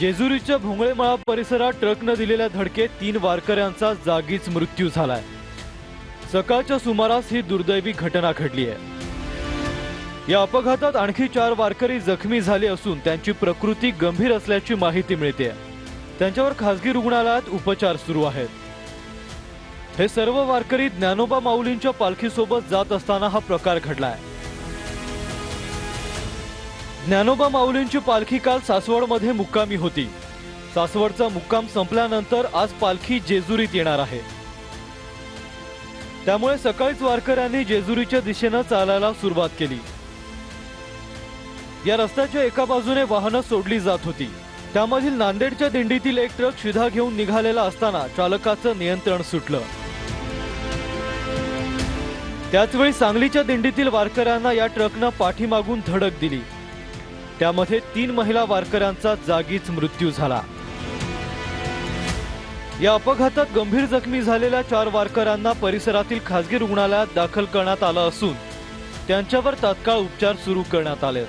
जेजुरीच्या भोंगळेमाळा परिसरात ट्रकनं दिलेल्या धडकेत 3 वारकऱ्यांचा जागीच मृत्यू झालाय। सकाळच्या सुमारास ही दुर्दैवी घटना घडली आहे। या अपघातात आणखी 4 वारकरी जखमी झाले असून त्यांची प्रकृती गंभीर असल्याची माहिती मिळते। त्यांच्यावर खासगी रुग्णालयात उपचार सुरू आहेत। हे सर्व वारकरी ज्ञानोबा माऊलींच्या पालखीसोबत जात असताना हा प्रकार घडलाय। ज्ञानोबा माऊलींची पालखी काल सासवडमध्ये मुक्कामी होती। सासवडचा मुक्काम संपल्यानंतर आज पालखी जेजुरीत येणार आहे। त्यामुळे सकाळीच वारकऱ्यांनी जेजुरीच्या दिशेने चालायला सुरुवात केली। या रस्त्याच्या एका बाजूने वाहनं सोडली जात होती। त्यामधील नांदेडच्या दिंडीतील एक ट्रक शिधा घेऊन निघालेला असताना चालकाचं नियंत्रण सुटलं। त्याचवेळी सांगलीच्या दिंडीतील वारकऱ्यांना या ट्रकनं पाठीमागून धडक दिली। त्यामध्ये 3 महिला वारकऱ्यांचा जागीच मृत्यू झाला। या अपघातात गंभीर जखमी झालेल्या 4 वारकऱ्यांना परिसरातील खासगी रुग्णालयात दाखल करण्यात आलं असून त्यांच्यावर तात्काळ उपचार सुरू करण्यात आले।